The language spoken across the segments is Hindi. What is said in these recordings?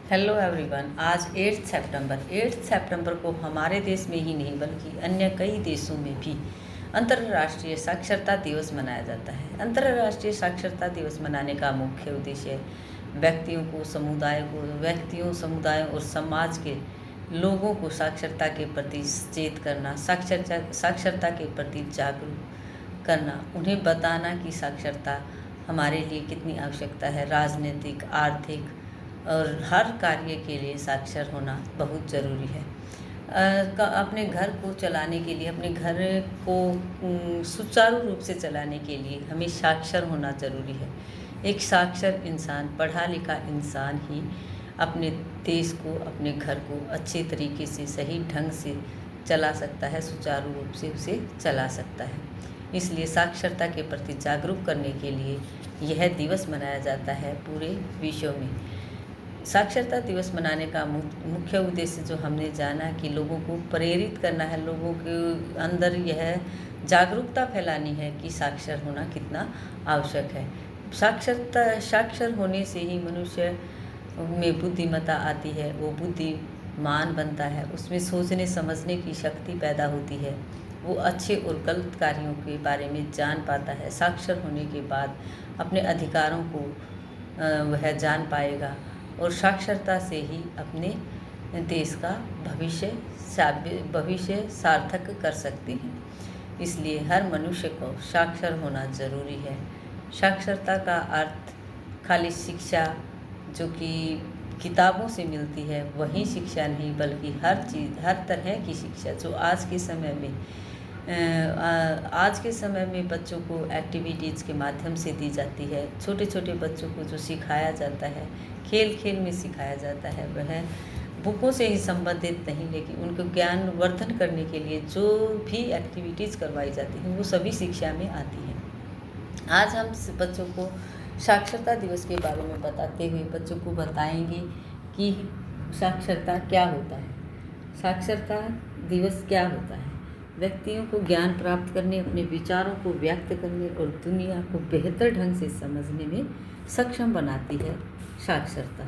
Hello everyone. आज 8 सितंबर को हमारे देश में ही नहीं बल्कि अन्य कई देशों में भी अंतर्राष्ट्रीय साक्षरता दिवस मनाया जाता है। अंतर्राष्ट्रीय साक्षरता दिवस मनाने का मुख्य उद्देश्य व्यक्तियों, समुदायों और समाज के लोगों को साक्षरता के प्रति सचेत करना, साक्षरता के प्रति जागरूक करना, उन्हें बताना कि साक्षरता हमारे लिए कितनी आवश्यकता है। राजनीतिक, आर्थिक और हर कार्य के लिए साक्षर होना बहुत ज़रूरी है। अपने घर को चलाने के लिए, अपने घर को सुचारू रूप से चलाने के लिए हमें साक्षर होना ज़रूरी है। एक साक्षर इंसान, पढ़ा लिखा इंसान ही अपने देश को, अपने घर को अच्छे तरीके से, सही ढंग से चला सकता है, सुचारू रूप से उसे चला सकता है। इसलिए साक्षरता के प्रति जागरूक करने के लिए यह दिवस मनाया जाता है पूरे विश्व में। साक्षरता दिवस मनाने का मुख्य उद्देश्य जो हमने जाना कि लोगों को प्रेरित करना है, लोगों के अंदर यह जागरूकता फैलानी है कि साक्षर होना कितना आवश्यक है। साक्षर होने से ही मनुष्य में बुद्धिमत्ता आती है, वो बुद्धिमान बनता है, उसमें सोचने समझने की शक्ति पैदा होती है, वो अच्छे और गलत कार्यों के बारे में जान पाता है। साक्षर होने के बाद अपने अधिकारों को वह जान पाएगा और साक्षरता से ही अपने देश का भविष्य सार्थक कर सकते हैं। इसलिए हर मनुष्य को साक्षर होना ज़रूरी है। साक्षरता का अर्थ खाली शिक्षा जो कि किताबों से मिलती है वही शिक्षा नहीं, बल्कि हर तरह की शिक्षा जो आज के समय में बच्चों को एक्टिविटीज़ के माध्यम से दी जाती है। छोटे छोटे बच्चों को जो सिखाया जाता है, खेल खेल में सिखाया जाता है, वह बुकों से ही संबंधित नहीं, लेकिन उनको ज्ञान वर्धन करने के लिए जो भी एक्टिविटीज़ करवाई जाती हैं वो सभी शिक्षा में आती हैं। आज हम बच्चों को साक्षरता दिवस के बारे में बताते हुए बच्चों को बताएंगे कि साक्षरता क्या होता है, साक्षरता दिवस क्या होता है। व्यक्तियों को ज्ञान प्राप्त करने, अपने विचारों को व्यक्त करने और दुनिया को बेहतर ढंग से समझने में सक्षम बनाती है साक्षरता।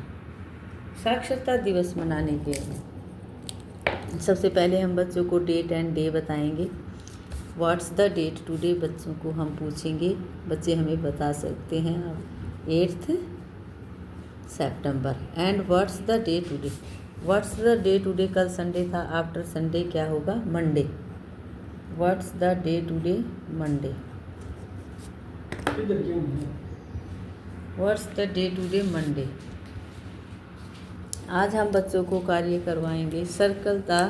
साक्षरता दिवस मनाने के सबसे पहले हम बच्चों को डेट एंड डे बताएंगे। व्हाट्स द डेट टुडे बच्चों को हम पूछेंगे, बच्चे हमें बता सकते हैं 8 सितंबर। And what's the day today, what's the day today, कल संडे था, आफ्टर संडे क्या होगा, Monday. What's the day today, Monday. What's the day today, Monday. आज हम बच्चों को कार्य करवाएंगे सर्कल द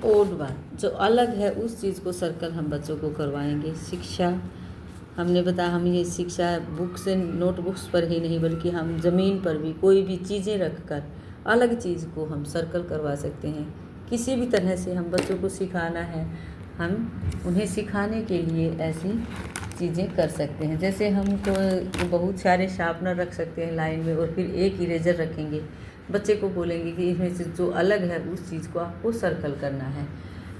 ओड वन, जो अलग है उस चीज़ को सर्कल हम बच्चों को करवाएंगे। शिक्षा हमने बताया, हम ये शिक्षा बुक्स नोटबुक्स पर ही नहीं बल्कि हम ज़मीन पर भी कोई भी चीज़ें रखकर अलग चीज़ को हम सर्कल करवा सकते हैं। किसी भी तरह से हम बच्चों को सिखाना है, हम उन्हें सिखाने के लिए ऐसी चीज़ें कर सकते हैं। जैसे हम तो बहुत सारे शार्पनर रख सकते हैं लाइन में और फिर एक इरेजर रखेंगे, बच्चे को बोलेंगे कि इसमें से जो अलग है उस चीज़ को आपको सर्कल करना है।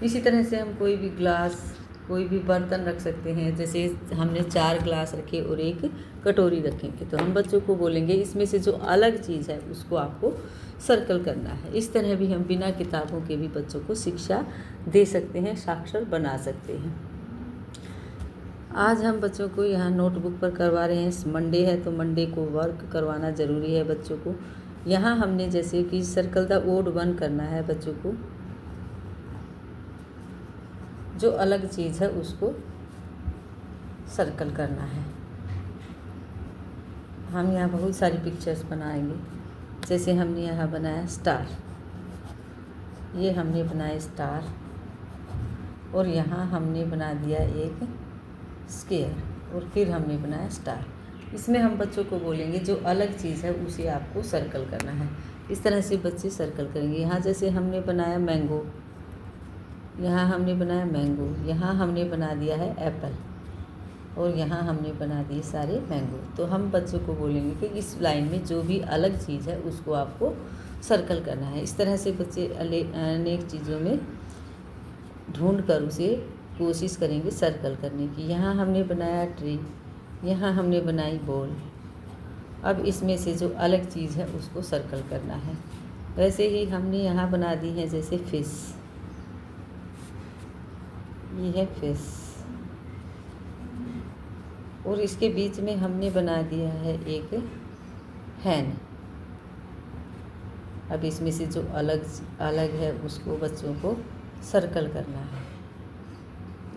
इसी तरह से हम कोई भी ग्लास, कोई भी बर्तन रख सकते हैं। जैसे हमने 4 ग्लास रखे और एक कटोरी रखेंगे, तो हम बच्चों को बोलेंगे इसमें से जो अलग चीज़ है उसको आपको सर्कल करना है। इस तरह भी हम बिना किताबों के भी बच्चों को शिक्षा दे सकते हैं, साक्षर बना सकते हैं। आज हम बच्चों को यहाँ नोटबुक पर करवा रहे हैं। मंडे है तो मंडे को वर्क करवाना ज़रूरी है बच्चों को। यहाँ हमने जैसे कि सर्कल द ओड वन करना है, बच्चों को जो अलग चीज़ है उसको सर्कल करना है। हम यहाँ बहुत सारी पिक्चर्स बनाएंगे। जैसे हमने यहाँ बनाया स्टार, ये हमने बनाया स्टार, और यहाँ हमने बना दिया एक स्क्वायर और फिर हमने बनाया स्टार। इसमें हम बच्चों को बोलेंगे जो अलग चीज़ है उसे आपको सर्कल करना है। इस तरह से बच्चे सर्कल करेंगे। यहाँ जैसे हमने बनाया मैंगो, यहाँ हमने बनाया मैंगो, यहाँ हमने बना दिया है एप्पल और यहाँ हमने बना दिए सारे मैंगो। तो हम बच्चों को बोलेंगे कि इस लाइन में जो भी अलग चीज़ है उसको आपको सर्कल करना है। इस तरह से बच्चे अनेक चीज़ों में ढूंढ कर उसे कोशिश करेंगे सर्कल करने की। यहाँ हमने बनाया ट्री, यहाँ हमने बनाई बॉल, अब इसमें से जो अलग चीज़ है उसको सर्कल करना है। वैसे ही हमने यहाँ बना दी है जैसे फिश, ये है फिश, और इसके बीच में हमने बना दिया है एक हैन। अब इसमें से जो अलग अलग है उसको बच्चों को सर्कल करना है।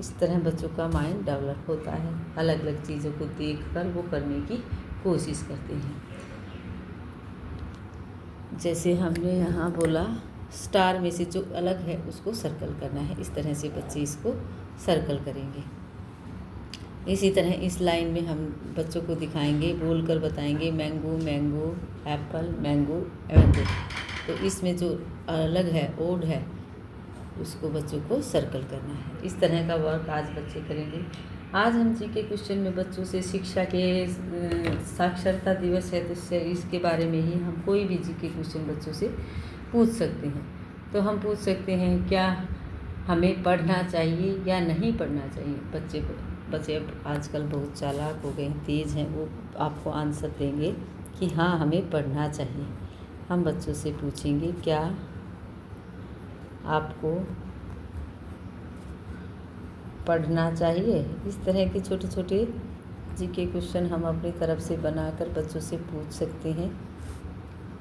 इस तरह बच्चों का माइंड डेवलप होता है, अलग अलग चीज़ों को देखकर वो करने की कोशिश करते हैं। जैसे हमने यहाँ बोला स्टार में से जो अलग है उसको सर्कल करना है, इस तरह से बच्चे इसको सर्कल करेंगे। इसी तरह इस लाइन में हम बच्चों को दिखाएंगे, बोलकर बताएंगे mango mango, Apple mango mango. तो इसमें जो अलग है, ओड है, उसको बच्चों को सर्कल करना है। इस तरह का वर्क आज बच्चे करेंगे। आज हम जीके क्वेश्चन में बच्चों से शिक्षा के साक्षरता दिवस है तो इसके बारे में ही हम कोई भी जीके क्वेश्चन बच्चों से पूछ सकते हैं। तो हम पूछ सकते हैं क्या हमें पढ़ना चाहिए या नहीं पढ़ना चाहिए। बच्चे अब आजकल बहुत चालाक हो गए, तेज़ हैं, वो आपको आंसर देंगे कि हाँ हमें पढ़ना चाहिए। हम बच्चों से पूछेंगे क्या आपको पढ़ना चाहिए। इस तरह के छोटे छोटे जीके क्वेश्चन हम अपनी तरफ से बनाकर बच्चों से पूछ सकते हैं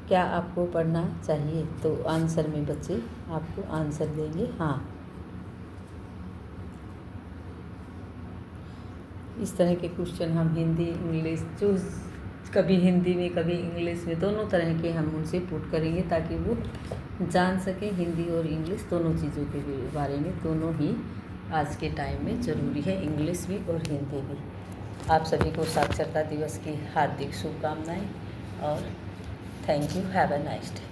क्या आपको पढ़ना चाहिए। तो आंसर में बच्चे आपको आंसर देंगे हाँ। इस तरह के क्वेश्चन हम हिंदी इंग्लिश, जो कभी हिंदी में कभी इंग्लिश में, दोनों तरह के हम उनसे पुट करेंगे ताकि वो जान सकें हिंदी और इंग्लिश दोनों चीज़ों के बारे में। दोनों ही आज के टाइम में ज़रूरी है, इंग्लिश भी और हिंदी भी। आप सभी को साक्षरता दिवस की हार्दिक शुभकामनाएं और thank you, have a nice day.